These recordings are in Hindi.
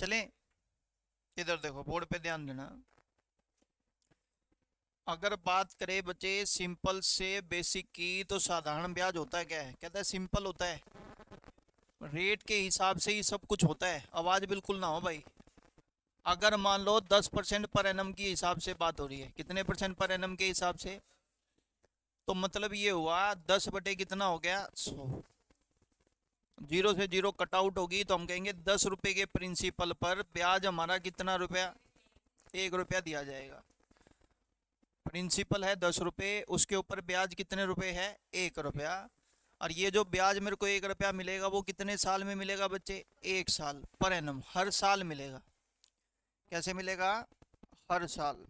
चलें, इधर देखो, बोर्ड पे ध्यान देना। अगर बात करें बच्चे सिंपल से बेसिक की, तो साधारण ब्याज होता है, क्या है, कहता है सिंपल होता है, रेट के हिसाब से ही सब कुछ होता है। आवाज बिल्कुल ना हो भाई। अगर मान लो 10% पर एनम के हिसाब से बात हो रही है, कितने परसेंट पर एनम के हिसाब से, तो मतलब ये हुआ 10 बटे कितना हो गया, 100। जीरो से जीरो कट आउट होगी तो हम कहेंगे 10 रुपए के प्रिंसिपल पर ब्याज हमारा कितना रुपया, 1 रुपया दिया जाएगा। प्रिंसिपल है 10 रुपए, उसके ऊपर ब्याज कितने रुपए है, 1 रुपया। और ये जो ब्याज मेरे को 1 रुपया मिलेगा वो कितने साल में मिलेगा बच्चे, 1 साल पर एनम, हर साल मिलेगा। कैसे मिलेगा, हर साल।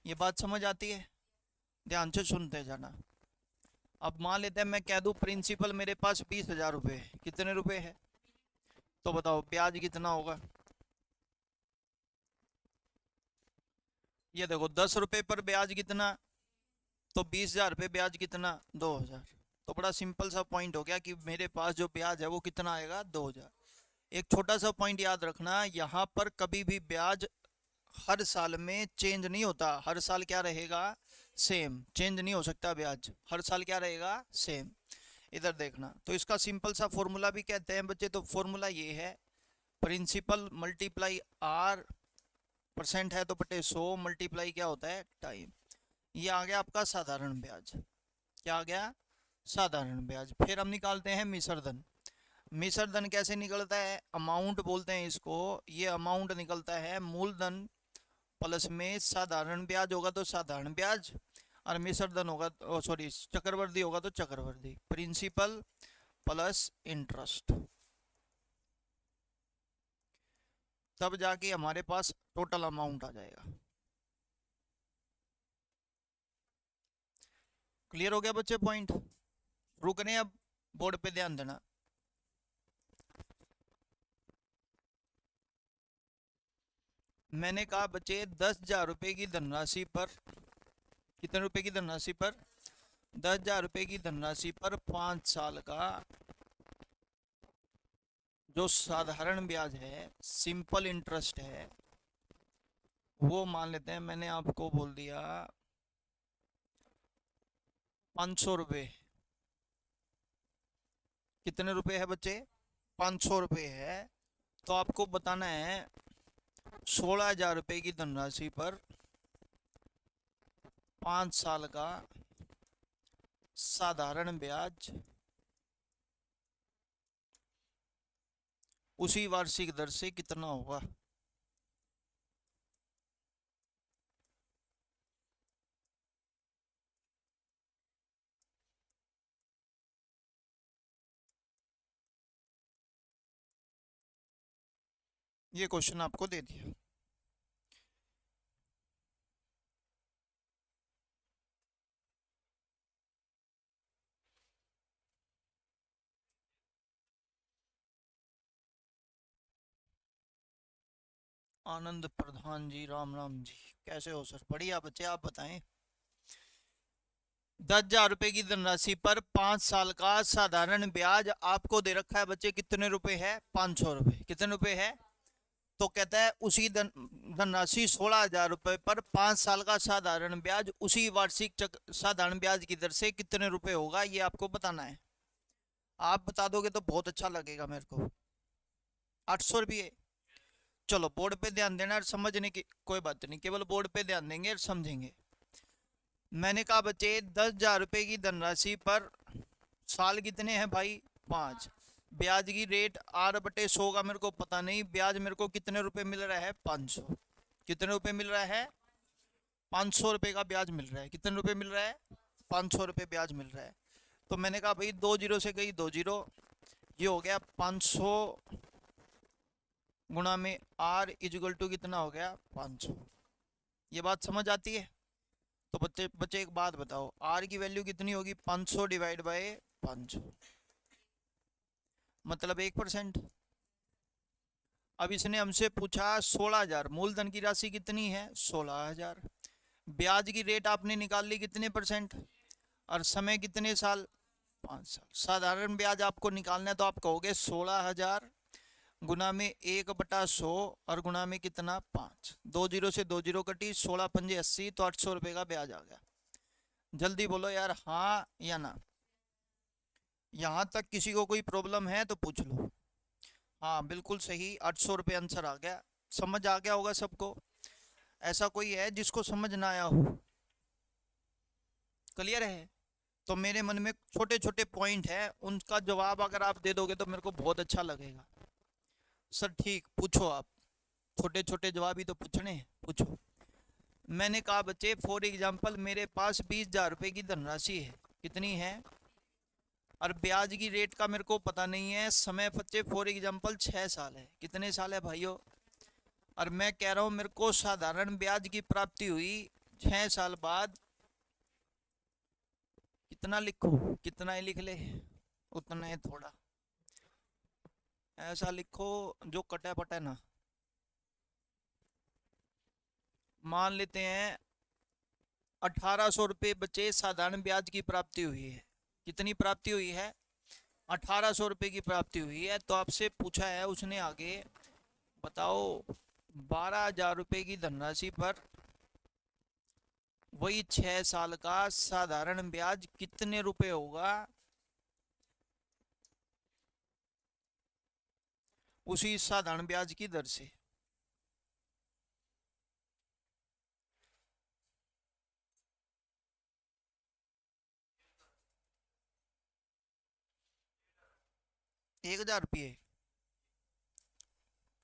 ये बात समझ आती है, ध्यान से सुनते जाना। अब मान लेते हैं मैं कह दूं प्रिंसिपल मेरे पास 20,000 रुपये है, कितने रुपए है, तो बताओ ब्याज कितना होगा। ये देखो 10 रुपए पर ब्याज कितना, तो 20,000 पे ब्याज कितना, 2,000। तो बड़ा सिंपल सा पॉइंट हो गया कि मेरे पास जो ब्याज है वो कितना आएगा, 2,000। एक छोटा सा पॉइंट याद रखना, यहाँ पर कभी भी ब्याज हर साल में चेंज नहीं होता, हर साल क्या रहेगा, सेम, चेंज नहीं हो सकता ब्याज, हर साल क्या रहेगा, सेम। इधर देखना, तो इसका सिंपल सा फॉर्मूला भी कहते हैं बच्चे, तो फॉर्मूला ये है, प्रिंसिपल मल्टीप्लाई आर, परसेंट है तो बटे 100, मल्टीप्लाई क्या होता है, टाइम। ये आ गया आपका साधारण ब्याज। क्या आ गया, साधारण ब्याज। फिर हम निकालते हैं मिश्र धन। मिश्र धन कैसे निकलता है, अमाउंट बोलते हैं इसको। ये अमाउंट निकलता है मूलधन प्लस में साधारण ब्याज होगा तो साधारण ब्याज, और मिश्र धन होगा, सॉरी चक्रवर्ती होगा तो चक्रवर्ती, प्रिंसिपल प्लस इंटरेस्ट। तब जाके हमारे पास टोटल अमाउंट आ जाएगा। क्लियर हो गया बच्चे पॉइंट, रुक रहे हैं अब, बोर्ड पे ध्यान देना। मैंने कहा बच्चे 10,000 रुपए की धनराशि पर, कितने रुपए की धनराशि पर, 10,000 रुपए की धनराशि पर 5 साल का जो साधारण ब्याज है, सिंपल इंटरेस्ट है, वो मान लेते हैं, मैंने आपको बोल दिया 500 रुपये। कितने रुपए है बच्चे, 500 रुपये है। तो आपको बताना है 16,000 रुपये की धनराशि पर 5 साल का साधारण ब्याज उसी वार्षिक दर से कितना होगा। ये क्वेश्चन आपको दे दिया। आनंद प्रधान जी, राम राम जी, कैसे हो सर, बढ़िया बच्चे, आप बताएं। 10,000 रुपए की धनराशि पर 5 साल का साधारण ब्याज आपको दे रखा है बच्चे, कितने रुपए है, 500 रुपए। कितने रुपए है, तो कहता है उसी धनराशि 16,000 रुपए पर 5 साल का साधारण ब्याज उसी वार्षिक साधारण ब्याज की दर से कितने रुपए होगा, ये आपको बताना है। आप बता दोगे तो बहुत अच्छा लगेगा मेरे को। 800 रुपये। चलो बोर्ड पे ध्यान देना और समझने की कोई बात नहीं, केवल बोर्ड पे ध्यान देंगे और समझेंगे। मैंने कहा बच्चे 10,000 रुपए की धनराशि पर साल कितने हैं भाई, 5। ब्याज की रेट R/100 का मेरे को पता नहीं, ब्याज मेरे को कितने रुपए मिल रहा है, 500। कितने रुपए मिल रहा है, 500 रुपये का ब्याज मिल रहा है। कितने रुपए मिल रहा है, 500 रुपये ब्याज मिल रहा है। तो मैंने कहा भाई 2 जीरो से गई 2 जीरो, ये हो गया 500 गुणा में R इजिकल टू कितना हो गया, 500। ये बात समझ आती है। तो बच्चे बच्चे एक बात बताओ, R की वैल्यू कितनी होगी, 500 डिवाइड बाय 500, मतलब 1%। अब इसने हमसे पूछा 16,000, मूलधन की राशि कितनी है, 16,000। ब्याज की रेट आपने निकाल ली कितने परसेंट, और समय कितने साल, 5 साल। साधारण ब्याज आपको निकालना है तो आप कहोगे 16,000 गुना में 1/100 और गुना में कितना 5, 2 जीरो से 2 जीरो कटी, 16 पंजे 80, तो 800 रुपये का ब्याज आ गया। जल्दी बोलो यार, हाँ या ना। यहाँ तक किसी को कोई प्रॉब्लम है तो पूछ लो। हाँ बिल्कुल सही, 800 रुपये आंसर आ गया। समझ आ गया होगा सबको। ऐसा कोई है जिसको समझ ना आया हो? क्लियर है? तो मेरे मन में छोटे छोटे पॉइंट है, उनका जवाब अगर आप दे दोगे तो मेरे को बहुत अच्छा लगेगा। सर ठीक, पूछो आप। छोटे छोटे जवाब ही तो पूछने हैं, पूछो। मैंने कहा बच्चे, फॉर एग्जाम्पल मेरे पास 20,000 रुपये की धनराशि है। कितनी है? और ब्याज की रेट का मेरे को पता नहीं है। समय बच्चे फॉर एग्जाम्पल 6 साल है। कितने साल है भाइयों? और मैं कह रहा हूँ मेरे को साधारण ब्याज की प्राप्ति हुई 6 साल बाद। कितना लिखो? कितना ही लिख ले, उतना ही थोड़ा। ऐसा लिखो जो कटे पटे ना। मान लेते हैं 1800 रुपये बचे, साधारण ब्याज की प्राप्ति हुई है। कितनी प्राप्ति हुई है? 1800 रुपये की प्राप्ति हुई है। तो आपसे पूछा है उसने आगे, बताओ 12,000 रुपये की धनराशि पर वही 6 साल का साधारण ब्याज कितने रुपए होगा, उसी साधारण ब्याज की दर से। एक 1,000 रुपये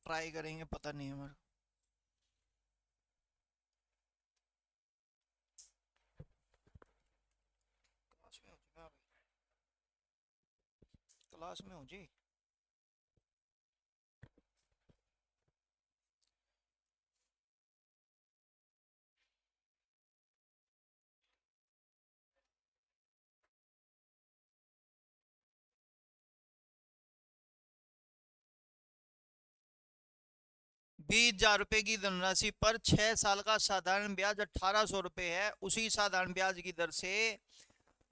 ट्राई करेंगे, पता नहीं हमारा। क्लास में हो जी, क्लास में हो जी। 20,000 रुपये की धनराशि पर 6 साल का साधारण ब्याज 1,800 रुपये है। उसी साधारण ब्याज की दर से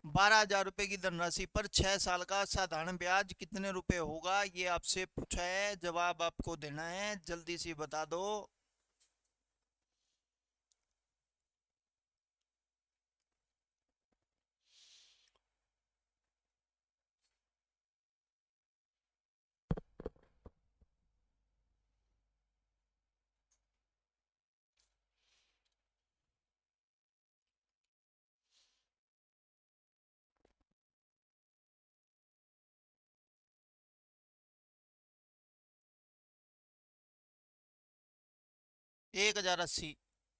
12,000 रुपये की धनराशि पर 6 साल का साधारण ब्याज कितने रुपए होगा, ये आपसे पूछा है। जवाब आपको देना है, जल्दी से बता दो। 1,080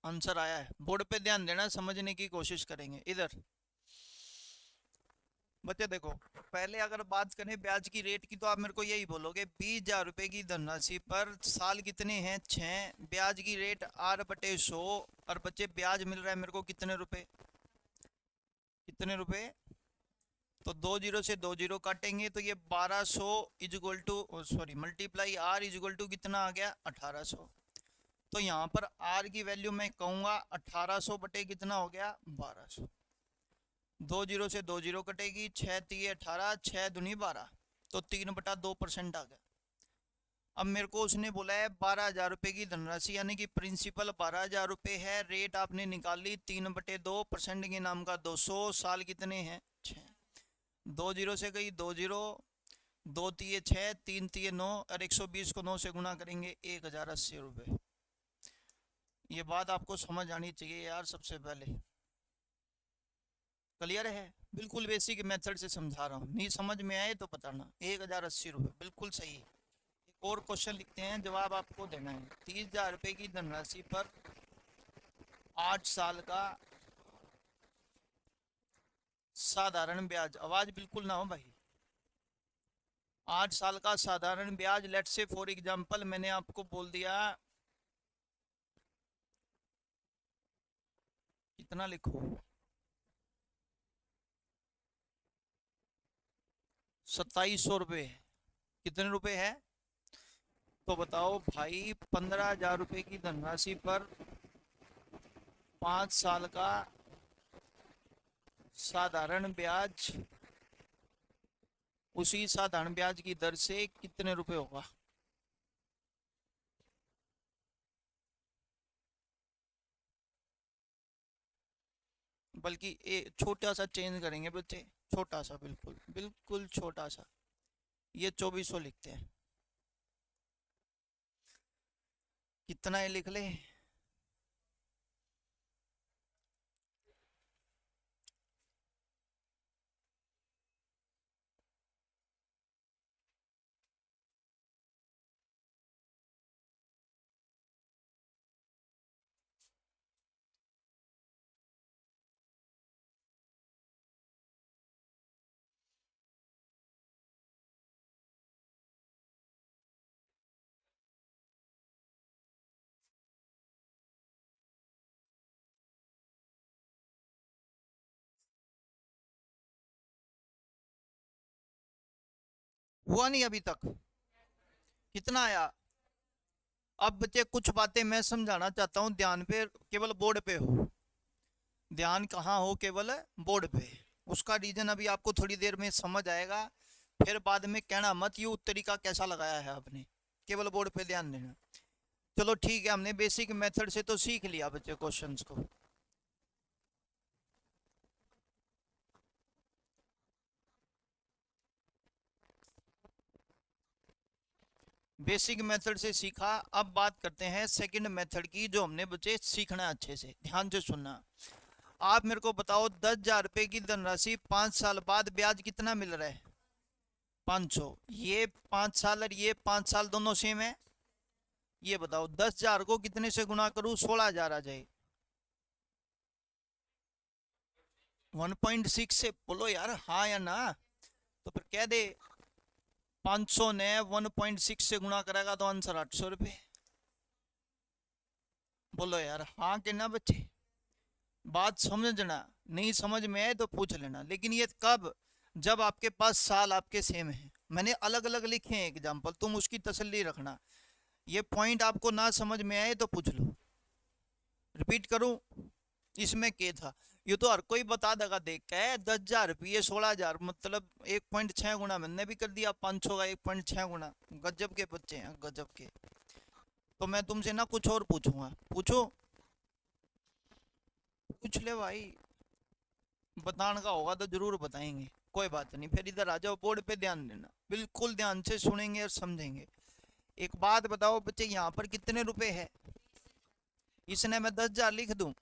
आंसर आया है। बोर्ड पे ध्यान देना, समझने की कोशिश करेंगे। इधर बच्चे देखो, पहले अगर बात करें ब्याज की रेट की, तो आप मेरे को यही बोलोगे 20,000 रुपये की धनराशि पर साल कितने हैं 6, ब्याज की रेट R/100। और बच्चे ब्याज मिल रहा है मेरे को कितने रुपए? कितने रुपए? तो 2 जीरो से 2 जीरो काटेंगे तो ये 1200 is equal to, sorry multiply R is equal to कितना आ गया 1800। तो यहाँ पर R की वैल्यू मैं कहूँगा 1800 बटे कितना हो गया 1200। 2 जीरो से 2 जीरो कटेगी, 6 3 18, 6 दूनी 12, तो 3/2% आ गया। अब मेरे को उसने बोला है 12,000 रुपये की धनराशि, यानी कि प्रिंसिपल 12,000 रुपये है। रेट आपने निकाली 3/2%, के नाम का 200। साल कितने हैं 6। 2 जीरो से गई 2 जीरो, 2 तिये 6, 3 तिये 9, और 120 को 9 से गुना करेंगे 1,080 रुपये। ये बात आपको समझ आनी चाहिए यार सबसे पहले। क्लियर है? बिल्कुल बेसिक मेथड से समझा रहा हूँ, नहीं समझ में आए तो बताना। 1,080 रुपये बिल्कुल सही। एक और क्वेश्चन लिखते हैं, जवाब आपको देना है। 30,000 रुपये की धनराशि पर 8 साल का साधारण ब्याज, आवाज बिल्कुल ना हो भाई, 8 साल का साधारण ब्याज, लेट से फॉर एग्जांपल मैंने आपको बोल दिया, कितना लिखो 2,700 रुपये। कितने रुपए है? तो बताओ भाई, 15,000 रुपये की धनराशि पर 5 साल का साधारण ब्याज, उसी साधारण ब्याज की दर से कितने रुपए होगा? बल्कि छोटा सा चेंज करेंगे बच्चे, छोटा सा, बिल्कुल बिल्कुल छोटा सा। ये 2400 लिखते हैं, कितना है लिख ले। हुआ नहीं अभी तक? कितना आया? अब बच्चे कुछ बातें मैं समझाना चाहता हूँ, ध्यान पे, केवल बोर्ड पे हो, ध्यान कहाँ हो, केवल बोर्ड पे। उसका रीजन अभी आपको थोड़ी देर में समझ आएगा, फिर बाद में कहना मत ये तरीका कैसा लगाया है आपने, केवल बोर्ड पे ध्यान देना। चलो ठीक है, हमने बेसिक मेथड से तो सीख लिया बच्चे क्वेश्चंस को। बेसिक मेथड से सीखा, अब बात करते हैं सेकंड मेथड की, जो हमने बच्चे सीखना है अच्छे से, ध्यान से सुनना। आप मेरे को बताओ 10,000 रुपए की धनराशि 5 साल बाद ब्याज कितना मिल रहा है? 500। ये 5 साल और ये 5 साल दोनों सेम है। ये बताओ 10,000 को कितने से गुना करूं 16,000 आ जाए? 1.6 से, बोलो यार हाँ या ना। तो फिर कह दे 500 ने 1.6 से गुना करेगा तो आंसर 800 रुपये। बोलो यार हाँ कि ना बच्चे? बात समझना, नहीं समझ में आए तो पूछ लेना, लेकिन ये कब? जब आपके पास साल आपके सेम है। मैंने अलग अलग लिखे हैं एग्जाम्पल, तुम उसकी तसल्ली रखना। ये पॉइंट आपको ना समझ में आए तो पूछ लो। रिपीट करूं, इसमें क्या था? ये तो हर कोई बता देगा देख के, 10,000 रुपये 16,000, मतलब 1.6 गुना मैंने भी कर दिया, 500 का 1.6 गुना। गजब के बच्चे हैं, गजब के। तो मैं तुमसे ना कुछ और पूछूंगा, पूछो, पूछ ले भाई। बताने का होगा तो जरूर बताएंगे, कोई बात नहीं। फिर इधर आ जाओ, बोर्ड पे ध्यान देना, बिल्कुल ध्यान से सुनेंगे और समझेंगे। एक बात बताओ बच्चे, यहाँ पर कितने रुपए है? इसने मैं 10,000 लिख दूं?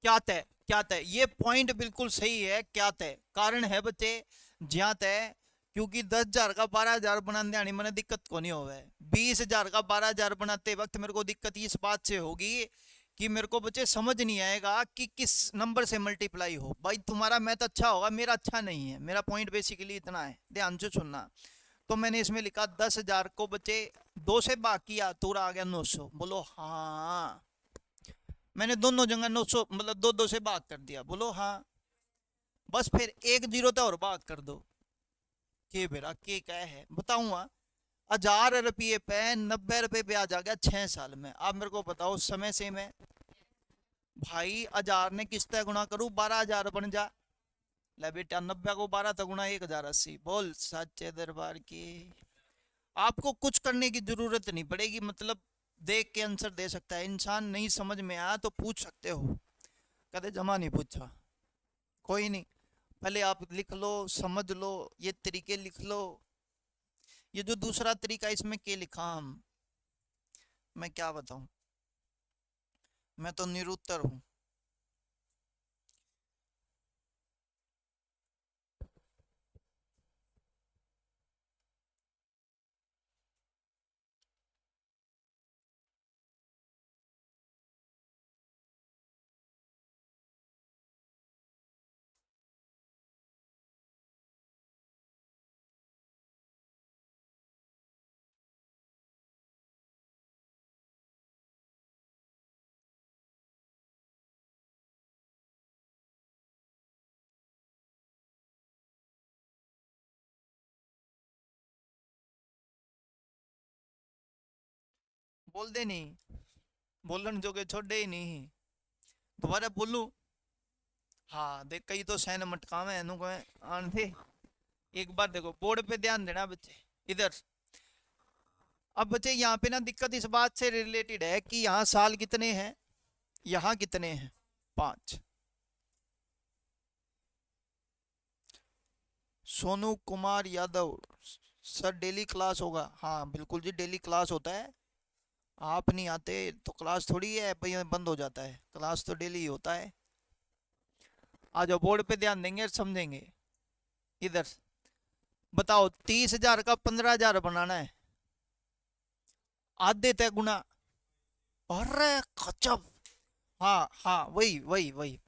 क्या तय? क्या तय? ये पॉइंट बिल्कुल सही है, क्या तय? कारण है बच्चे, ज्या तय, क्योंकि 10,000 का 12,000 बनाने आने मैंने दिक्कत को नहीं होगा। 20,000 का 12,000 बनाते वक्त मेरे को दिक्कत इस बात से होगी कि मेरे को बच्चे समझ नहीं आएगा कि किस नंबर से मल्टीप्लाई हो। भाई तुम्हारा मैथ अच्छा होगा, मेरा अच्छा नहीं है। मेरा पॉइंट बेसिकली इतना है, ध्यान से सुनना। तो मैंने इसमें लिखा 10,000 को बच्चे 2 से भाग किया तो आ गया 900। बोलो हाँ। मैंने दोनों जगह 900 मतलब दो दो से भाग कर दिया, बोलो हाँ। बस फिर एक जीरो तो और भाग कर दो। के बेरा के क्या है बताऊंगा। 1,000 रुपये पे 90 रुपये ब्याज आ गया 6 साल में। आप मेरे को बताओ समय से मैं, भाई 1,000 ने किससे गुना करूं 12,000 बन जा। ले बेटा 90 को 12 तो गुना 1,080। बोल सच्चे दरबार की। आपको कुछ करने की जरूरत नहीं पड़ेगी, मतलब देख के आंसर दे सकता है इंसान। नहीं समझ में आया तो पूछ सकते हो, कदे जमा नहीं पूछा, कोई नहीं। पहले आप लिख लो, समझ लो, ये तरीके लिख लो। ये जो दूसरा तरीका इसमें क्या लिखा हम, मैं क्या बताऊं, मैं तो निरुत्तर हूं। बोल दे नहीं, बोलन जो के छोड़े ही नहीं। दोबारा बोलूं? हाँ देख, कई तो सैन मटकावे है को आन थे। एक बार देखो, बोर्ड पे ध्यान देना बच्चे, इधर। अब बच्चे यहाँ पे ना दिक्कत इस बात से रिलेटेड है कि यहाँ साल कितने हैं, यहाँ कितने हैं। 5। Sonu Kumar Yadav, sir daily class होगा? हाँ बिल्कुल जी, डेली क्लास होता है। आप नहीं आते तो क्लास थोड़ी है भाई बंद हो जाता है, क्लास तो डेली ही होता है। आ जाओ, बोर्ड पे ध्यान देंगे और समझेंगे। इधर बताओ, 30,000 का 15,000 बनाना है, आधे तय गुना। अरे गजब। हाँ हाँ, वही वही वही।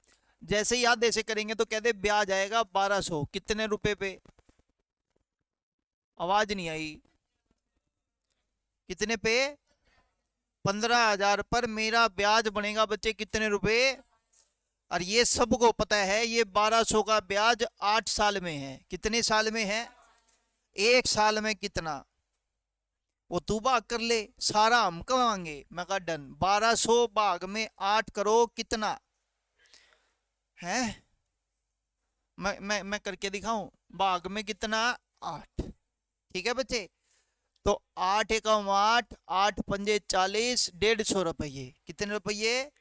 जैसे ही आधे से करेंगे तो कहते ब्याज आएगा 1200, कितने रुपए पे? आवाज नहीं आई। कितने पे? 15,000 पर मेरा ब्याज बनेगा बच्चे कितने रुपए? और ये सबको पता है, ये 1200 का ब्याज 8 साल में है। कितने साल में है? एक साल में कितना? वो तू भाग कर ले, सारा हम कमाएंगे। मैं कहा डन। 1200 भाग में 8 करो, कितना है? मैं करके दिखाऊं? भाग में कितना? 8। ठीक है बच्चे। तो 8 एकम 8, 8 पंजे 40, 150 रुपये। कितने रुपये?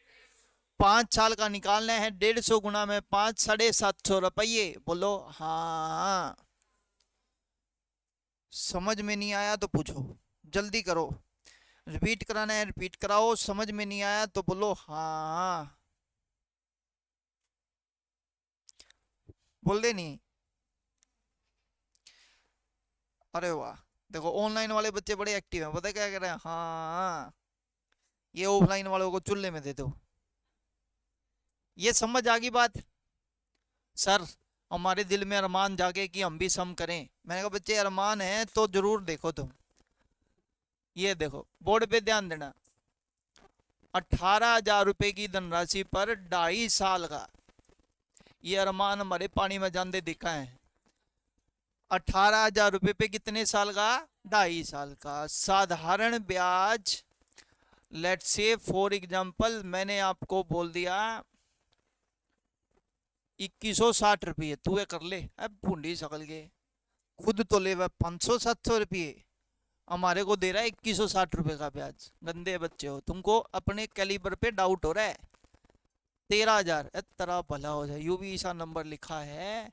5 साल का निकालना है। 150 गुना में 5, 750 रुपये। बोलो हाँ। समझ में नहीं आया तो पूछो, जल्दी करो। रिपीट कराना है रिपीट कराओ, समझ में नहीं आया तो बोलो हाँ। बोल दे नहीं। अरे वाह, देखो ऑनलाइन वाले बच्चे बड़े एक्टिव हैं, पता है क्या कह रहे हैं? हाँ। ये ऑफलाइन वालों को चुल्ले में दे दो। ये समझ आ गई बात? सर हमारे दिल में अरमान जागे कि हम भी सम करें। मैंने कहा बच्चे अरमान है तो जरूर देखो तुम। ये देखो बोर्ड पे ध्यान देना। 18,000 रुपए की धनराशि पर 2.5 साल का, ये अरमान हमारे पानी में जानते दिखा है। 18,000 रुपए पे कितने साल का? 2.5 साल का। साधारण ब्याज, लेट्स से फॉर एग्जांपल मैंने आपको बोल दिया 2160 रुपये, तू कर ले। अब भूडी सकल के खुद तो ले 500-700 रुपये, हमारे को दे रहा है 2160 रुपये का ब्याज। गंदे बच्चे हो, तुमको अपने कैलिबर पे डाउट हो रहा है। 13,000 तेरा भला हो जाए, यू भी ऐसा नंबर लिखा है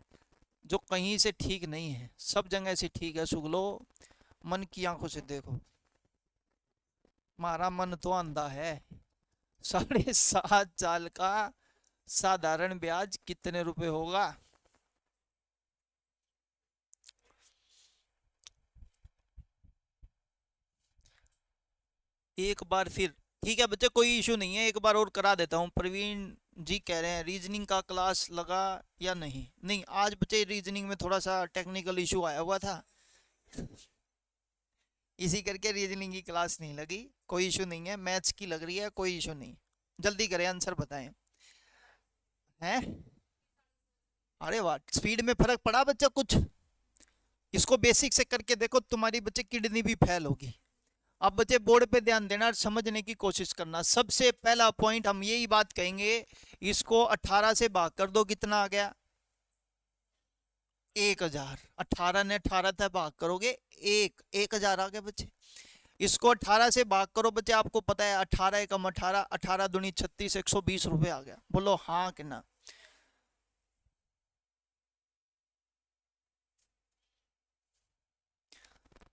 जो कहीं से ठीक नहीं है, सब जगह से ठीक है। सुगलो, मन की आंखों से देखो, हमारा मन तो अंधा है। 7.5 साल का साधारण ब्याज कितने रुपए होगा? एक बार फिर, ठीक है बच्चे कोई इशू नहीं है, एक बार और करा देता हूँ। प्रवीण जी कह रहे हैं रीजनिंग का क्लास लगा या नहीं? नहीं, आज बच्चे रीजनिंग में थोड़ा सा टेक्निकल इशू आया हुआ था, इसी करके रीजनिंग की क्लास नहीं लगी। कोई इशू नहीं है, मैथ्स की लग रही है, कोई इशू नहीं। जल्दी करें, आंसर बताएं। हैं? अरे वाह, स्पीड में फर्क पड़ा बच्चा कुछ? इसको बेसिक से करके देखो, तुम्हारी बच्चे किडनी भी फेल होगी। अब बच्चे बोर्ड पे ध्यान देना और समझने की कोशिश करना। सबसे पहला पॉइंट हम यही बात कहेंगे, इसको 18 से भाग कर दो, कितना आ गया? 1,000। 18 ने 18 से भाग करोगे 1,000 आ गया बच्चे। इसको 18 से भाग करो बच्चे, आपको पता है 18 एकम 18, 18 दूनी 36, 120 रुपए आ गया। बोलो हाँ कि ना?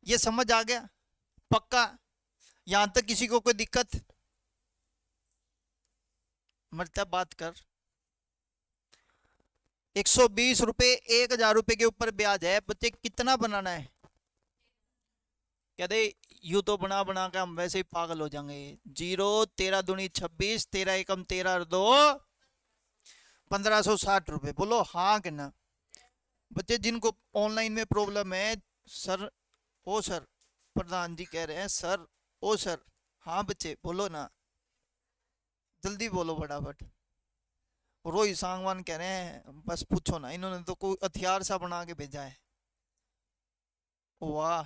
ये समझ आ गया पक्का? यहां तक किसी को कोई दिक्कत? मरता बात कर। 120 रुपए, 1,000 रुपए के ऊपर ब्याज है बच्चे, कितना बनाना है? कहते यू तो बना बना के हम वैसे ही पागल हो जाएंगे। 0, 13 दूनी 26, 13 एकम 13 और 2 1,560 रुपए। बोलो हाँ कि ना? बच्चे जिनको ऑनलाइन में प्रॉब्लम है, सर ओ सर, प्रधान जी कह रहे हैं सर ओ सर। हाँ बच्चे बोलो ना, जल्दी बोलो फटाफट। रोहित सांगवान कह रहे हैं बस पूछो ना, इन्होंने तो कोई हथियार सा बना के भेजा है। वाह,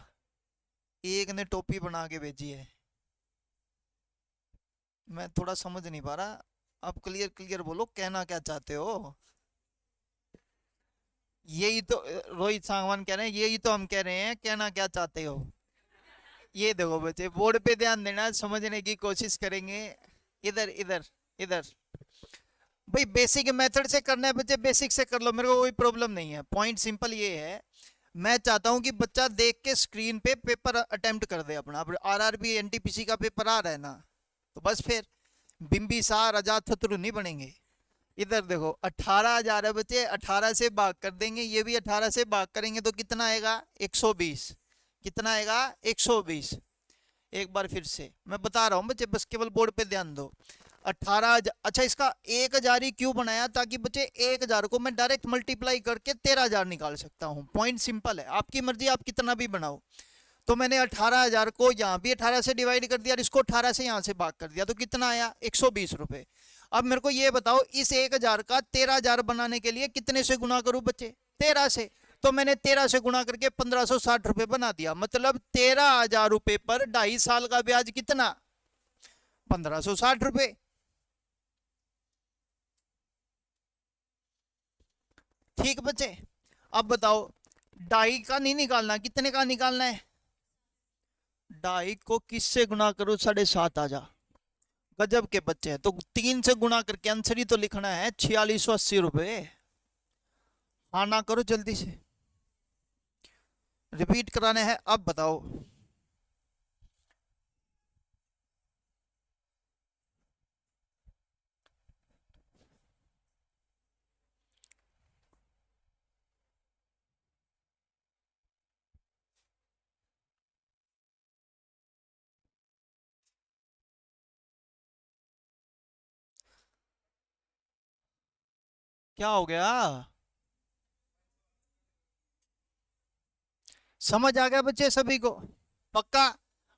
एक ने टोपी बना के भेजी है। मैं थोड़ा समझ नहीं पा रहा, आप क्लियर क्लियर बोलो, कहना क्या चाहते हो? यही तो रोहित सांगवान कह रहे हैं, यही तो हम कह रहे हैं, कहना क्या चाहते हो? ये देखो बच्चे, बोर्ड पे ध्यान देना, समझने की कोशिश करेंगे। इधर इधर इधर, भाई बेसिक मेथड से करना है बच्चे, बेसिक से कर लो, मेरे को कोई प्रॉब्लम नहीं है। पॉइंट सिंपल ये है, मैं चाहता हूं कि बच्चा देख के स्क्रीन पे पेपर अटेम्प्ट कर दे अपना। अब आरआरबी एनटीपीसी का पेपर आ रहा है ना, तो बस फिर बिंबिसार अजात शत्रु नहीं बनेंगे। इधर देखो 18,000 है बच्चे, 18 से भाग कर देंगे, ये भी 18 से भाग करेंगे तो कितना आएगा 120। कितना आएगा 120। एक बार फिर से मैं बता रहा हूँ बच्चे, बस केवल बोर्ड पे ध्यान दो। 18,000, अच्छा इसका 1,000 ही क्यों बनाया, ताकि बच्चे 1,000 को मैं डायरेक्ट मल्टीप्लाई करके 13,000 निकाल सकता हूँ। पॉइंट सिंपल है, आपकी मर्जी आप कितना भी बनाओ। तो मैंने 18,000 को यहाँ भी 18 से डिवाइड कर दिया और इसको 18 से यहाँ से भाग कर दिया, तो कितना आया 120 रुपए। अब मेरे को ये बताओ, इस 1,000 का 13,000 बनाने के लिए कितने से गुना करूं बच्चे, 13 से। तो मैंने 13 से गुणा करके 1,560 रुपए बना दिया, मतलब 13,000 रुपए पर 2.5 साल का ब्याज कितना, 1,560 रुपए। ठीक बच्चे, अब बताओ 2.5 का नहीं निकालना, कितने का निकालना है, 2.5 को किससे गुना करो, 7.5 आ जा। गजब के बच्चे हैं, तो 3 से गुणा करके आंसर ही तो लिखना है 4680 रुपए। हाँ ना करो जल्दी से, रिपीट कराने हैं। अब बताओ क्या हो गया, समझ आ गया बच्चे सभी को, पक्का।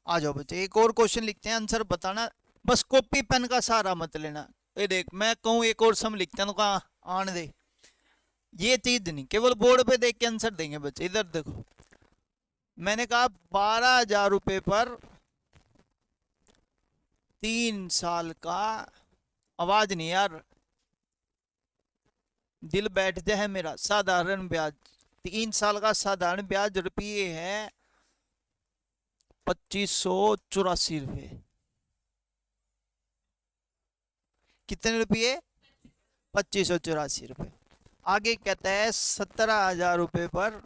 आ जाओ बच्चे, एक और क्वेश्चन लिखते हैं, आंसर बताना, बस कॉपी पेन का सहारा मत लेना। ये देख मैं कहूँ एक और सम लिखते हैं तो कहा आने दे, ये चीज नहीं, केवल बोर्ड पे देख के आंसर देंगे बच्चे। इधर देखो, मैंने कहा 12,000 रुपए पर 3 साल का, आवाज नहीं यार, दिल बैठ जाए मेरा, साधारण ब्याज, 3 साल का साधारण ब्याज रुपये है 2,584 रुपये। कितने रुपये, 2,584 रुपये। आगे कहता है 17,000 रुपये पर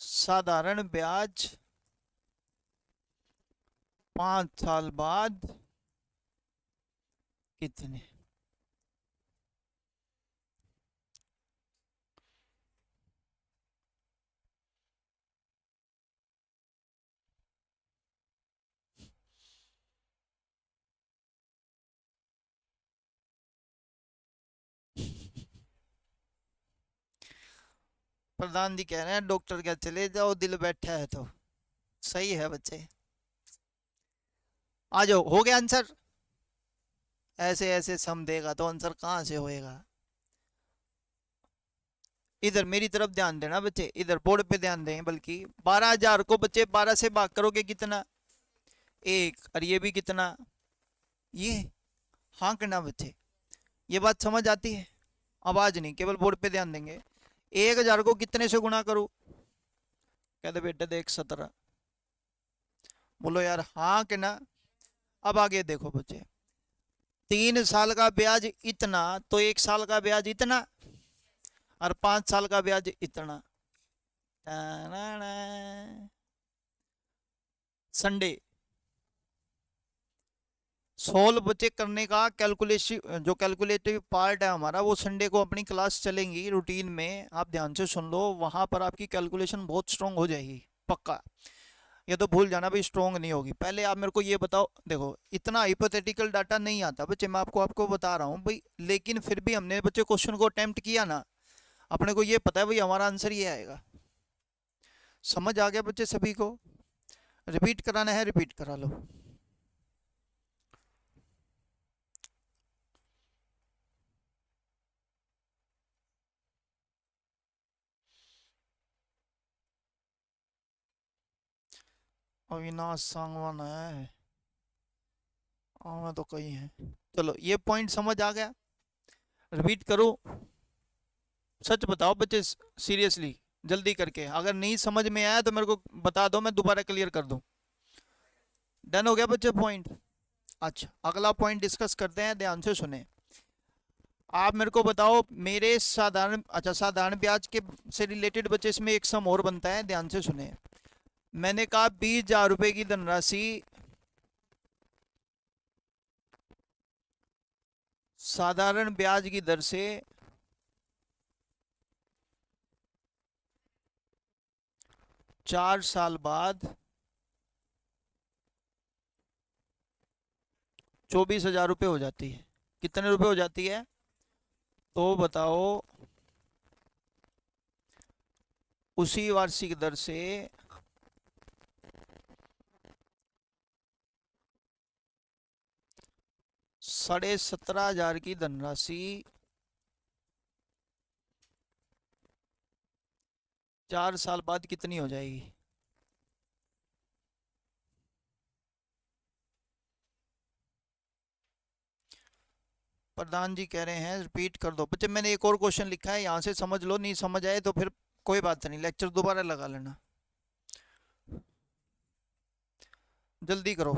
साधारण ब्याज 5 साल बाद कितने। प्रधान जी कह रहे हैं डॉक्टर क्या चले जाओ, दिल बैठा है तो। सही है बच्चे, आ जाओ, हो गया आंसर। ऐसे ऐसे सम देगा तो आंसर कहाँ से होएगा। इधर मेरी तरफ ध्यान देना बच्चे, इधर बोर्ड पे ध्यान दें। बल्कि 12,000 को बच्चे 12 से भाग करोगे कितना, 1, और ये भी कितना, ये। हाँ करना बच्चे, ये बात समझ आती है, आवाज नहीं, केवल बोर्ड पे ध्यान देंगे। 1,000 को कितने से गुणा करूं, कहते बेटे देख 17। बोलो यार हाँ के ना। अब आगे देखो बच्चे, 3 साल का ब्याज इतना, तो 1 साल का ब्याज इतना, और 5 साल का ब्याज इतना। संडे सोल्व बच्चे करने का कैलकुलेशन, जो कैलकुलेटिव पार्ट है हमारा, वो संडे को अपनी क्लास चलेंगी रूटीन में, आप ध्यान से सुन लो, वहां पर आपकी कैलकुलेशन बहुत स्ट्रांग हो जाएगी पक्का। ये तो भूल जाना भाई, स्ट्रांग नहीं होगी। पहले आप मेरे को ये बताओ, देखो इतना हाइपोथेटिकल डाटा नहीं आता बच्चे, मैं आपको बता रहा हूँ भाई, लेकिन फिर भी हमने बच्चे क्वेश्चन को अटेम्प्ट किया ना, अपने को ये पता है भाई हमारा आंसर ये आएगा। समझ आ गया बच्चे सभी को, रिपीट कराना है रिपीट करा लो। अविनाश सांगवान है, में तो कई है। चलो ये पॉइंट समझ आ गया, रिपीट करो। सच बताओ बच्चे, सीरियसली जल्दी करके, अगर नहीं समझ में आया तो मेरे को बता दो, मैं दोबारा क्लियर कर दूं। डन हो गया बच्चे पॉइंट। अच्छा, अगला पॉइंट डिस्कस करते हैं, ध्यान से सुने। आप मेरे को बताओ, मेरे साधारण, अच्छा साधारण ब्याज के से रिलेटेड बच्चे इसमें एक सम और बनता है, ध्यान से सुने। मैंने कहा 20,000 रुपए की धनराशि साधारण ब्याज की दर से 4 साल बाद 24,000 रुपये हो जाती है। कितने रुपए हो जाती है? तो बताओ, उसी वार्षिक दर से 17,500 की धनराशि 4 साल बाद कितनी हो जाएगी? प्रधान जी कह रहे हैं रिपीट कर दो। बच्चे मैंने एक और क्वेश्चन लिखा है, यहाँ से समझ लो, नहीं समझ आए तो फिर कोई बात नहीं, लेक्चर दोबारा लगा लेना। जल्दी करो।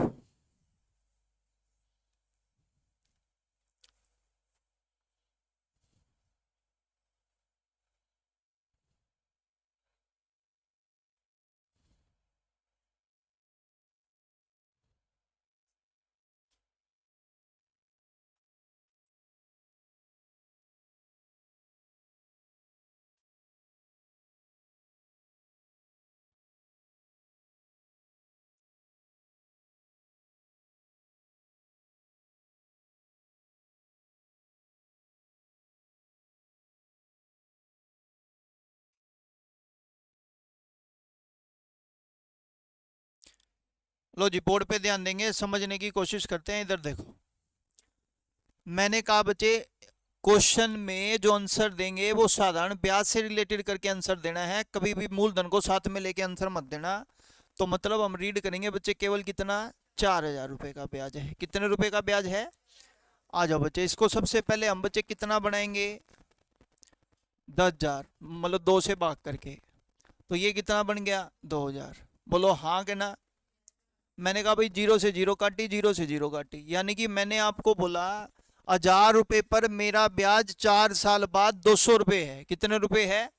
लो जी, बोर्ड पे ध्यान देंगे, समझने की कोशिश करते हैं। इधर देखो, मैंने कहा बच्चे क्वेश्चन में जो आंसर देंगे वो साधारण ब्याज से रिलेटेड करके आंसर देना है, कभी भी मूलधन को साथ में लेके आंसर मत देना। तो मतलब हम रीड करेंगे बच्चे, केवल कितना? 4,000 रुपए का ब्याज है। कितने रुपए का ब्याज है? आ जाओ बच्चे, इसको सबसे पहले हम बच्चे कितना बनाएंगे? 10,000, मतलब 2 से भाग करके। तो ये कितना बन गया? 2,000। बोलो हाँ के ना। मैंने कहा भाई 0 से 0 काटी, 0 से 0 काटी, यानी कि मैंने आपको बोला 1,000 रुपए पर मेरा ब्याज 4 साल बाद 200 रुपए है। कितने रुपए है?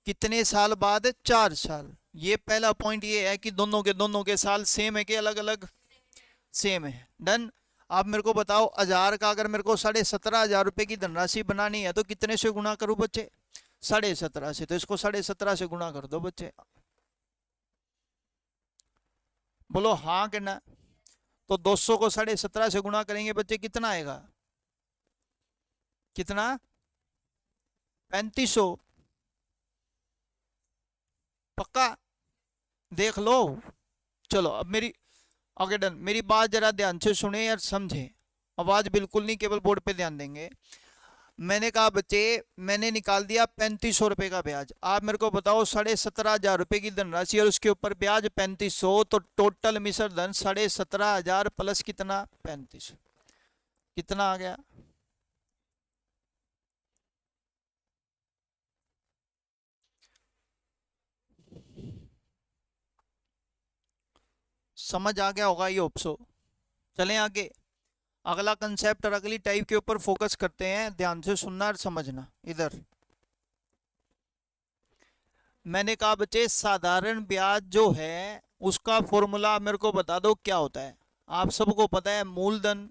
कितने साल बाद? 4 साल। ये पहला पॉइंट ये है कि दोनों के साल सेम है कि अलग अलग? सेम है। डन। आप मेरे को बताओ, 1,000 का अगर मेरे को 17,500 रुपए की धनराशि बनानी है तो कितने से गुणा करूं बच्चे? 17.5 से। तो इसको 17.5 से गुणा कर दो बच्चे। बोलो हाँ कि ना। तो 200 को 17.5 से गुणा करेंगे बच्चे, कितना आएगा? कितना? 3500। पक्का? देख लो। चलो अब मेरी, ओके डन। मेरी बात जरा ध्यान से सुने यार, समझे। आवाज बिल्कुल नहीं, केवल बोर्ड पे ध्यान देंगे। मैंने कहा बच्चे, मैंने निकाल दिया 3500 रुपए का ब्याज। आप मेरे को बताओ 17,500 रुपए की धनराशि और उसके ऊपर ब्याज 3500, तो टोटल मिश्र धन 17,500 प्लस कितना? 35। कितना आ गया? समझ आ गया होगा ये ऑप्शो। चलें आगे। अगला कंसेप्ट और अगली टाइप के ऊपर फोकस करते हैं, ध्यान से सुनना और समझना। इधर मैंने कहा बच्चे, साधारण ब्याज जो है उसका फॉर्मूला मेरे को बता दो क्या होता है। आप सबको पता है, मूलधन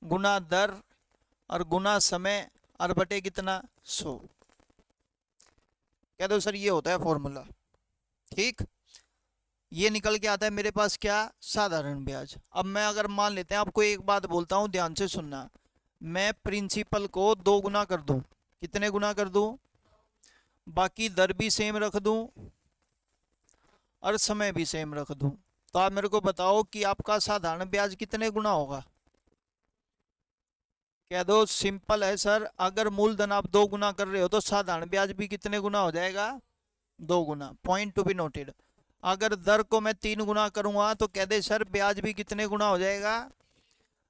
गुना दर और गुना समय और बटे कितना? 100। कह दो सर ये होता है फॉर्मूला। ठीक, ये निकल के आता है मेरे पास क्या? साधारण ब्याज। अब मैं अगर मान लेते हैं, आपको एक बात बोलता हूं, ध्यान से सुनना। मैं प्रिंसिपल को 2 गुना कर दूं, कितने गुना कर दूं? बाकी दर भी सेम रख दूं और समय भी सेम रख दूं। तो आप मेरे को बताओ कि आपका साधारण ब्याज कितने गुना होगा? कह दो। सिंपल है सर, अगर मूलधन आप 2 गुना कर रहे हो तो साधारण ब्याज भी कितने गुना हो जाएगा? 2 गुना। Point to be noted. अगर दर को मैं 3 गुना करूंगा तो कह दे सर ब्याज भी कितने गुना हो जाएगा?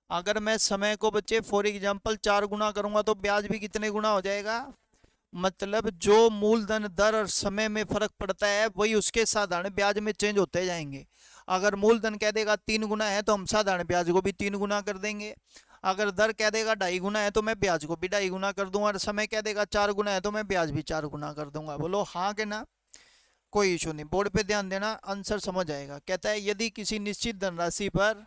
अगर मैं समय को बच्चे फॉर एग्जांपल 4 गुना करूंगा तो ब्याज भी कितने गुना हो जाएगा? मतलब जो मूलधन दर और समय में फर्क पड़ता है वही उसके साधारण ब्याज में चेंज होते जाएंगे। अगर मूलधन कह देगा 3 गुना है तो हम साधारण ब्याज को भी 3 गुना कर देंगे। अगर दर कह देगा 2.5 गुना है तो मैं ब्याज को भी 2.5 गुना कर दूंगा। और समय कह देगा 4 गुना है तो मैं ब्याज भी 4 गुना कर दूंगा। बोलो हाँ के ना? कोई इशू नहीं, बोर्ड पे ध्यान देना, आंसर समझ आएगा। कहता है यदि किसी निश्चित धनराशि पर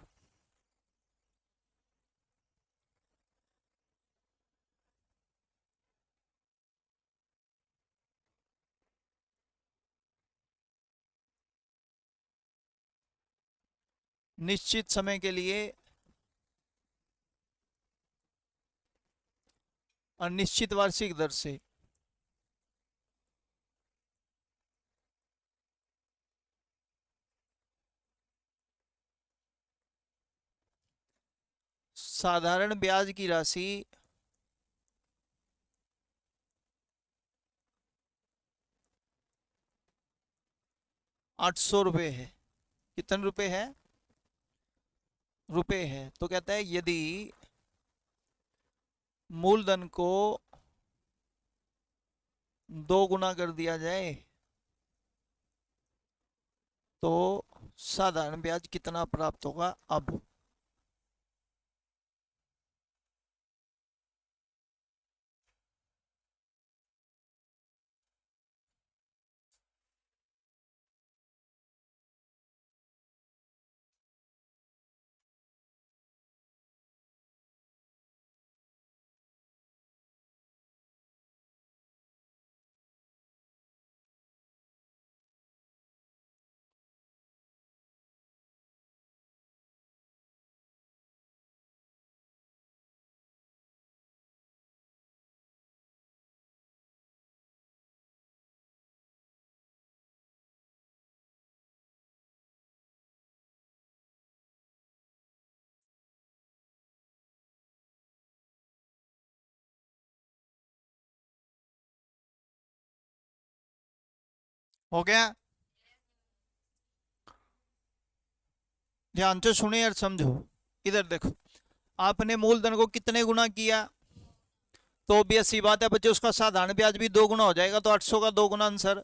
निश्चित समय के लिए और निश्चित वार्षिक दर से साधारण ब्याज की राशि 800 रुपये है। कितने रुपए है? रुपए है। तो कहता है यदि मूलधन को 2 गुना कर दिया जाए तो साधारण ब्याज कितना प्राप्त होगा? अब हो गया? ध्यान से सुने और समझो। इधर देखो, आपने मूलधन को कितने गुना किया? तो ऑब्वियस सी बात है बच्चे, उसका साधारण ब्याज भी 2 गुना हो जाएगा। तो 800 का 2 गुना आंसर।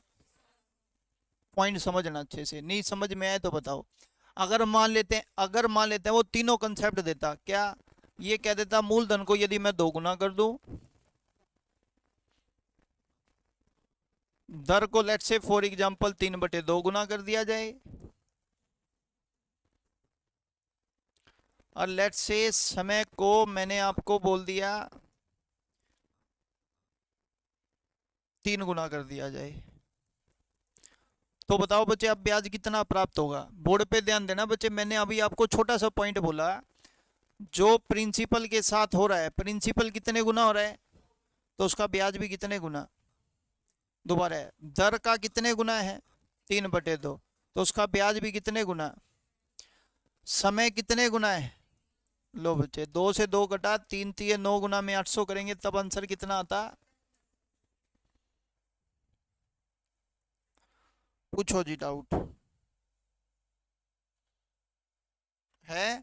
पॉइंट समझना अच्छे से, नहीं समझ में आए तो बताओ। अगर मान लेते हैं वो तीनों कंसेप्ट देता, क्या ये कह देता मूलधन को यदि मैं 2 गुना कर दूं, दर को लेट से फॉर एग्जांपल 3/2 गुना कर दिया जाए, और लेट से समय को मैंने आपको बोल दिया 3 गुना कर दिया जाए, तो बताओ बच्चे अब ब्याज कितना प्राप्त होगा? बोर्ड पे ध्यान देना बच्चे, मैंने अभी आपको छोटा सा पॉइंट बोला, जो प्रिंसिपल के साथ हो रहा है, प्रिंसिपल कितने गुना हो रहा है तो उसका ब्याज भी कितने गुना। दोबारा है, दर का कितने गुना है? 3/2, तो उसका ब्याज भी कितने गुना। समय कितने गुना है? लो बच्चे, 2 से 2 कटा, 3×3 = 9 में 800 करेंगे तब आंसर कितना आता? पूछो जी डाउट है?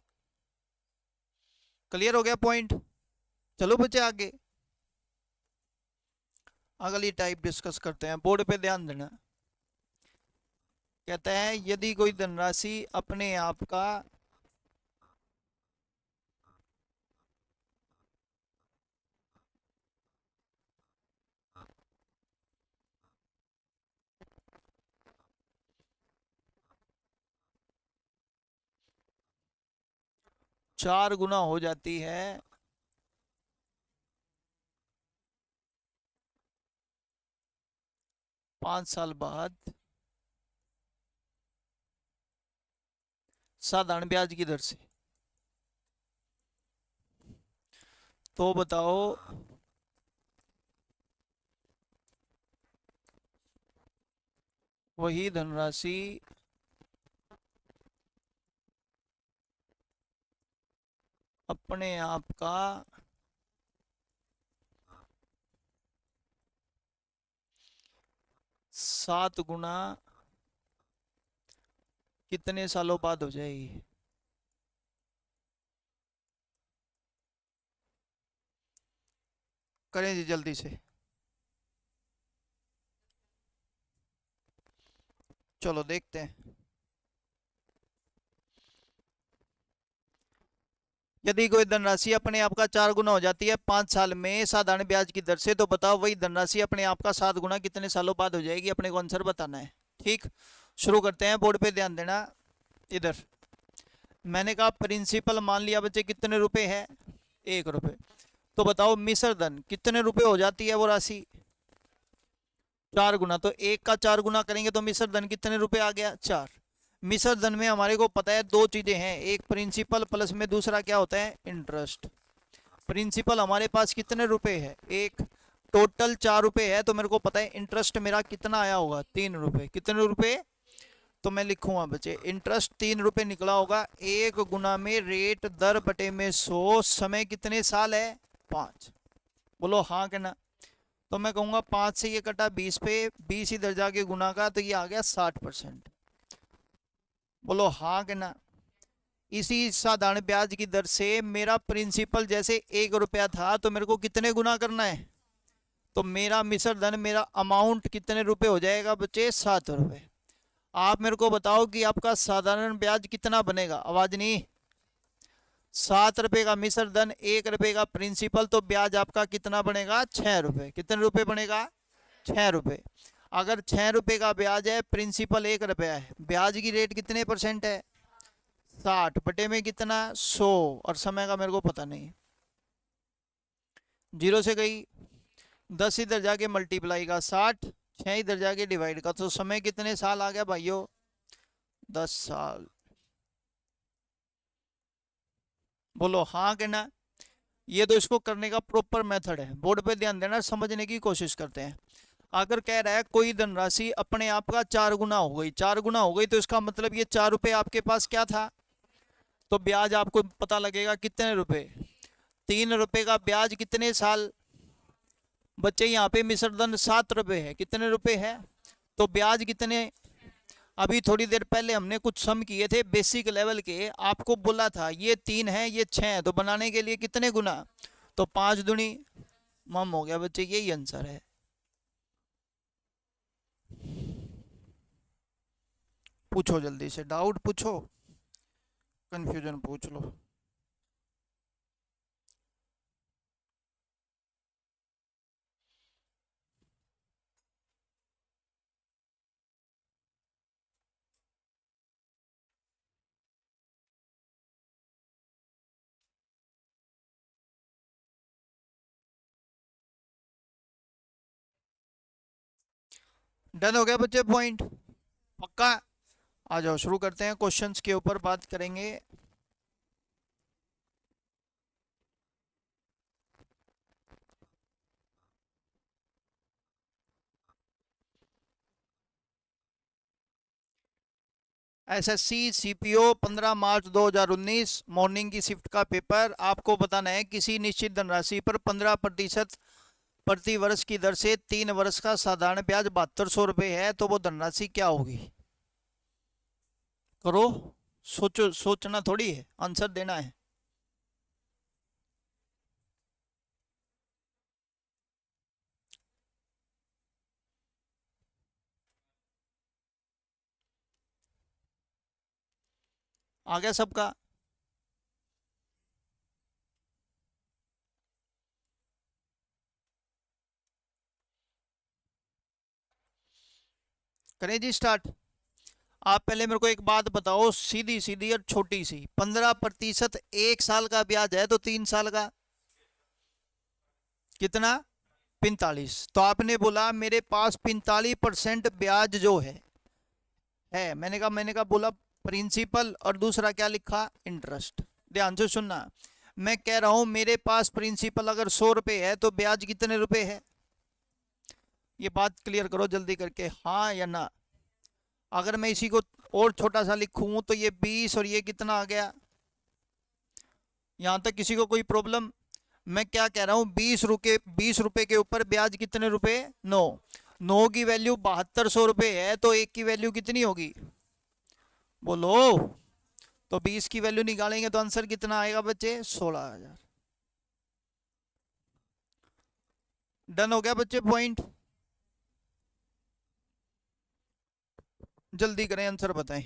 क्लियर हो गया पॉइंट? चलो बच्चे आगे अगली टाइप डिस्कस करते हैं, बोर्ड पे ध्यान देना। कहता है यदि कोई धनराशि अपने आप का 4 गुना हो जाती है 5 साल बाद साधारण ब्याज की दर से, तो बताओ वही धनराशि अपने आप का 7 गुना कितने सालों बाद हो जाएगी? करें जी जल्दी से, चलो देखते हैं। यदि कोई धनराशि अपने आप का 4 गुना हो जाती है 5 साल में साधारण ब्याज की दर से, तो बताओ वही धनराशि अपने आप का 7 गुना कितने सालों बाद हो जाएगी? अपने को आंसर बताना है। ठीक, शुरू करते हैं। बोर्ड पे ध्यान देना। इधर मैंने कहा प्रिंसिपल मान लिया बच्चे कितने रुपए है? 1 रुपये। तो बताओ मिश्र धन कितने रुपए हो जाती है वो राशि? 4 गुना। तो 1 का 4 गुना करेंगे तो मिश्र धन कितने रुपए आ गया? 4। मिश्र धन में हमारे को पता है दो चीजें हैं, एक प्रिंसिपल प्लस में दूसरा क्या होता है? इंटरेस्ट। प्रिंसिपल हमारे पास कितने रुपए है? 1। टोटल 4 रुपए है, तो मेरे को पता है इंटरेस्ट मेरा कितना आया होगा? 3 रुपए। कितने रुपए? तो मैं लिखूंगा बच्चे इंटरेस्ट 3 रुपए निकला होगा। 1 गुना में रेट दर बटे में 100, समय कितने साल है? 5। बोलो हाँ के ना। तो मैं कहूंगा 5 से ये कटा 20 पे, 20 इधर जाके गुना का, तो ये आ गया 60%। बोलो हाँ के ना। इसी साधारण ब्याज की दर से मेरा प्रिंसिपल जैसे 1 रुपया था, तो मेरे को कितने गुना करना है? तो मेरा मिश्र धन, मेरा अमाउंट कितने रुपए हो जाएगा बच्चे? 7 रुपए। आप मेरे को बताओ कि आपका साधारण ब्याज कितना बनेगा? आवाज नहीं। 7 रुपए का मिश्र धन, 1 रुपए का प्रिंसिपल, तो ब्याज आपका कितना बनेगा? 6 रुपए। कितने रुपए बनेगा? 6 रुपए। अगर 6 रुपए का ब्याज है, प्रिंसिपल 1 रुपया है, ब्याज की रेट कितने परसेंट है? 60 बटे में कितना? 100। और समय का मेरे को पता नहीं, 0 से गई, 10 इधर जाके मल्टीप्लाई का 60, 6 इधर जाके डिवाइड का, तो समय कितने साल आ गया भाइयों? 10 साल। बोलो हाँ के ना। ये तो इसको करने का प्रॉपर मेथड है, बोर्ड पे ध्यान देना, समझने की कोशिश करते हैं। अगर कह रहा है कोई धनराशि अपने आप का 4 गुना हो गई, 4 गुना हो गई, तो इसका मतलब ये 4 रुपए आपके पास क्या था? तो ब्याज आपको पता लगेगा कितने रुपए? 3 रुपए का ब्याज कितने साल? बच्चे यहाँ पे मिश्र धन 7 रुपए है, कितने रुपए है? तो ब्याज कितने? अभी थोड़ी देर पहले हमने कुछ सम किए थे बेसिक लेवल के, आपको बोला था ये 3 है ये 6 है, तो बनाने के लिए कितने गुना? तो 5 दूनी मम हो गया बच्चे, यही आंसर है। पूछो जल्दी से, डाउट पूछो, कंफ्यूजन पूछ लो। डन हो गया बच्चे पॉइंट? पक्का? आ जाओ शुरू करते हैं, क्वेश्चंस के ऊपर बात करेंगे। एसएससी सीपीओ 15 मार्च 2019 मॉर्निंग की शिफ्ट का पेपर। आपको बताना है किसी निश्चित धनराशि पर 15% प्रति वर्ष की दर से 3 वर्ष का साधारण ब्याज 7200 रुपये है, तो वो धनराशि क्या होगी? करो, सोचो, सोचना थोड़ी है, आंसर देना है। आ गया सबका? करें जी स्टार्ट। आप पहले मेरे को एक बात बताओ, सीधी सीधी और छोटी सी, 15% 1 साल का ब्याज है, तो 3 साल का कितना? 45। तो आपने बोला मेरे पास 45% ब्याज जो है, मैंने कहा बोला प्रिंसिपल, और दूसरा क्या लिखा? इंटरेस्ट। ध्यान से सुनना, मैं कह रहा हूं मेरे पास प्रिंसिपल अगर 100 रुपए है, तो ब्याज कितने रुपए है? ये बात क्लियर करो जल्दी करके, हाँ या ना। अगर मैं इसी को और छोटा सा लिखूं, तो ये 20 और ये कितना आ गया? यहां तक किसी को कोई प्रॉब्लम? मैं क्या कह रहा हूँ, 20 रुपए के ऊपर ब्याज कितने रुपए? 9। 9 की वैल्यू 7200 रुपये है, तो 1 की वैल्यू कितनी होगी? बोलो। तो 20 की वैल्यू निकालेंगे तो आंसर कितना आएगा बच्चे? 16,000। डन हो गया बच्चे पॉइंट? जल्दी करें, आंसर बताएं।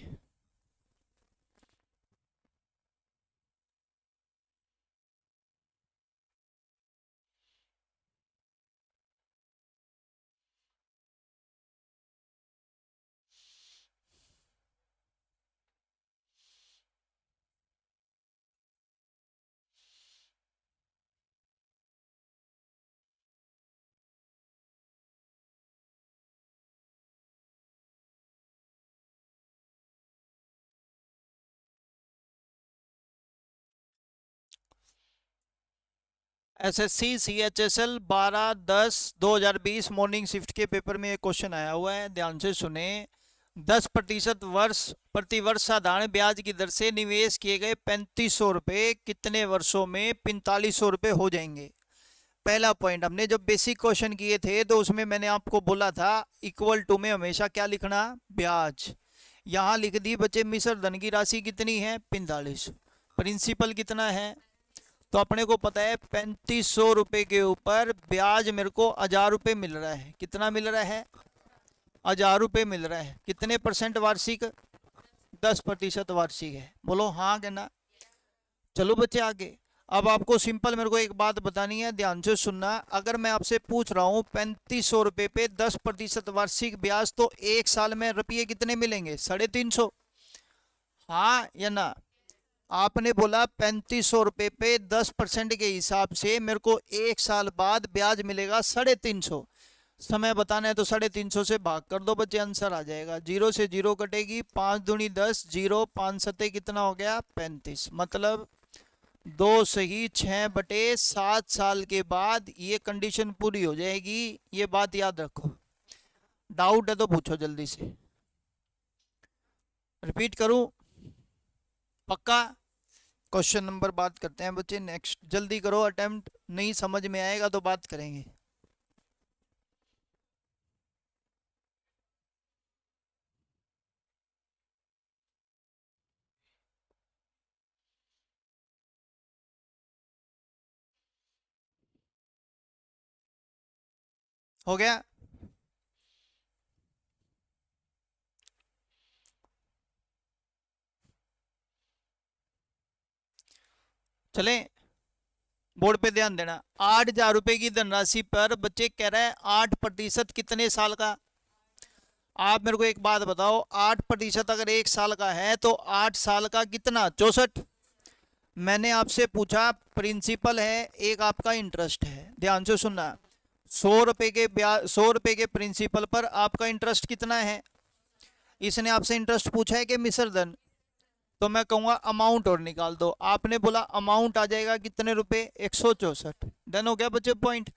एसएससी CHSL 12/10/2020 मॉर्निंग शिफ्ट के पेपर में एक क्वेश्चन आया हुआ है, ध्यान से सुने। 10% प्रतिवर्ष साधारण ब्याज की दर से निवेश किए गए 3500 रुपये कितने वर्षों में 4500 रुपये हो जाएंगे। पहला पॉइंट, हमने जब बेसिक क्वेश्चन किए थे तो उसमें मैंने आपको बोला था इक्वल टू में हमेशा क्या लिखना, ब्याज। यहाँ लिख दी बच्चे मिश्र धन की राशि कितनी है 45, प्रिंसिपल कितना है, तो अपने को पता है 3500 रुपये के ऊपर ब्याज मेरे को 1000 रुपये मिल रहा है। कितना मिल रहा है, 1000 रुपये मिल रहा है। कितने परसेंट वार्षिक, 10% वार्षिक है। बोलो हाँ के ना। चलो बच्चे आगे। अब आपको सिंपल मेरे को एक बात बतानी है, ध्यान से सुनना। अगर मैं आपसे पूछ रहा हूँ 3500 रुपये पे 10% वार्षिक ब्याज, तो एक साल में रुपये कितने मिलेंगे, 350। हाँ या ना। आपने बोला 3500 रुपये पे 10% के हिसाब से मेरे को एक साल बाद ब्याज मिलेगा 350। समय बताना है तो 350 से भाग कर दो बच्चे, आंसर आ जाएगा। 0 से 0 कटेगी, 5 दूनी 10, 0 5 सत्ते कितना हो गया 35। मतलब 2 सही 6/7 साल के बाद ये कंडीशन पूरी हो जाएगी। ये बात याद रखो। डाउट है तो पूछो जल्दी से। रिपीट करूं, पक्का। क्वेश्चन नंबर बात करते हैं बच्चे नेक्स्ट, जल्दी करो अटेम्प्ट, नहीं समझ में आएगा तो बात करेंगे। हो गया। चलें, बोर्ड पे ध्यान देना। 8000 रुपए की धनराशि पर बच्चे कह रहे हैं 8% कितने साल का। आप मेरे को एक बात बताओ, 8% अगर एक साल का है तो 8 साल का कितना 64। मैंने आपसे पूछा प्रिंसिपल है, एक आपका इंटरेस्ट है। ध्यान से सुनना, 100 रुपए के ब्याज, 100 रुपए के प्रिंसिपल पर आपका इंटरेस्ट कितना है। इसने आपसे इंटरेस्ट पूछा है कि मिश्र धन, तो मैं कहूँगा अमाउंट और निकाल दो। आपने बोला अमाउंट आ जाएगा कितने रुपए 164। डन हो गया बच्चे पॉइंट।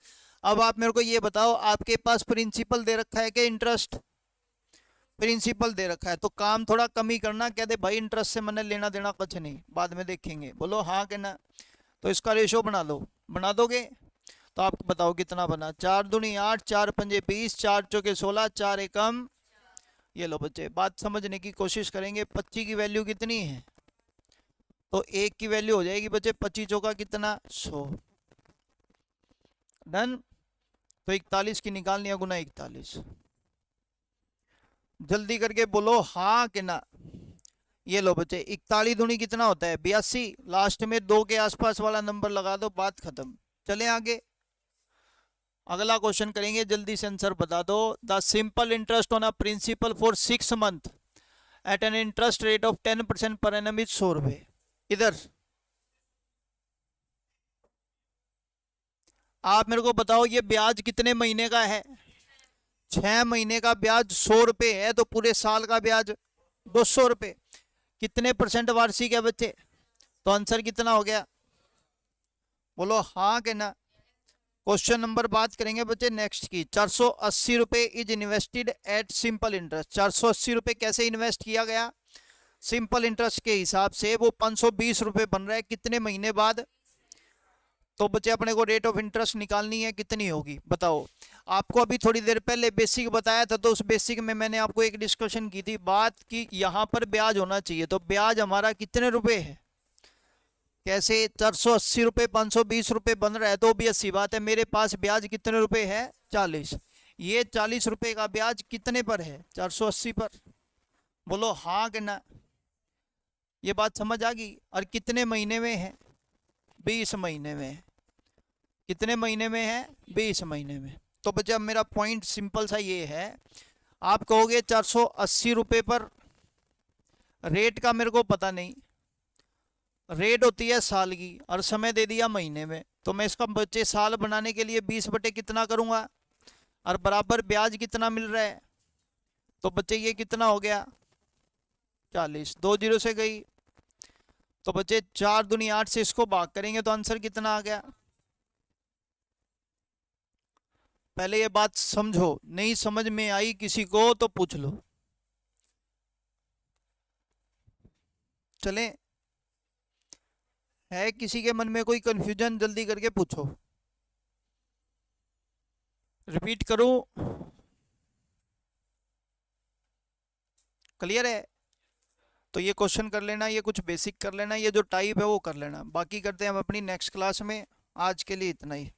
अब आप मेरे को ये बताओ, आपके पास प्रिंसिपल दे रखा है कि इंटरेस्ट, प्रिंसिपल दे रखा है, तो काम थोड़ा कम ही करना। कह दे भाई इंटरेस्ट से मैंने लेना देना कुछ नहीं, बाद में देखेंगे। बोलो हाँ के ना। तो इसका रेशो बना लो, बना दोगे तो आप बताओ कितना बना। 4 दूनी 8, 4 पंजे 20, 4 चौके 16, 4 एकम। ये लो बच्चे, बात समझने की कोशिश करेंगे। 25 की वैल्यू कितनी है, तो 1 की वैल्यू हो जाएगी बच्चे 25 चौका कितना 100। डन। तो 41 की निकालनी है, गुना 41। जल्दी करके बोलो हाँ कि ना। ये लो बच्चे, 41 दूनी कितना होता है 82। लास्ट में 2 के आसपास वाला नंबर लगा दो, बात खत्म। चले आगे, अगला क्वेश्चन करेंगे। जल्दी से आंसर बता दो। The simple interest on a principal for 6 month at an interest rate of 10% per annum is 100 रुपए। इधर आप मेरे को बताओ ये ब्याज कितने महीने का है। 6 महीने का ब्याज 100 रुपए है, तो पूरे साल का ब्याज 200 रुपए। कितने परसेंट वार्षिक है बच्चे, तो आंसर कितना हो गया। बोलो हाँ के ना। क्वेश्चन नंबर बात करेंगे बच्चे नेक्स्ट की। 480 रुपए is invested at simple interest. 480 रुपए कैसे इन्वेस्ट किया गया, सिंपल इंटरेस्ट के हिसाब से। वो 520 रुपए बन रहा है कितने महीने बाद। तो बच्चे अपने को रेट ऑफ इंटरेस्ट निकालनी है, कितनी होगी बताओ। आपको अभी थोड़ी देर पहले बेसिक बताया था, तो उस बेसिक में मैंने आपको एक डिस्कशन की थी बात की, यहाँ पर ब्याज होना चाहिए। तो ब्याज हमारा कितने रुपए है, कैसे 480 रुपये 520 रुपये बन रहा है, तो भी अच्छी बात है। मेरे पास ब्याज कितने रुपए है 40। ये 40 रुपये का ब्याज कितने पर है 480 पर। बोलो हाँ कि ना। ये बात समझ आ गई। और कितने महीने में है 20 महीने में। कितने महीने में है 20 महीने में। तो बच्चा मेरा पॉइंट सिंपल सा ये है, आप कहोगे 480 रुपये पर, रेट का मेरे को पता नहीं, रेट होती है साल की और समय दे दिया महीने में। तो मैं इसका बच्चे साल बनाने के लिए 20 बटे कितना करूंगा, और बराबर ब्याज कितना मिल रहा है। तो बच्चे ये कितना हो गया 40, 2 जीरो से गई। तो बच्चे 4 दूनी 8 से इसको भाग करेंगे तो आंसर कितना आ गया पहले ये बात समझो, नहीं समझ में आई किसी को तो पूछ लो। चले, है किसी के मन में कोई कंफ्यूजन? जल्दी करके पूछो। रिपीट करूं? क्लियर है? तो ये क्वेश्चन कर लेना, ये कुछ बेसिक कर लेना, ये जो टाइप है वो कर लेना, बाकी करते हैं हम अपनी नेक्स्ट क्लास में। आज के लिए इतना ही।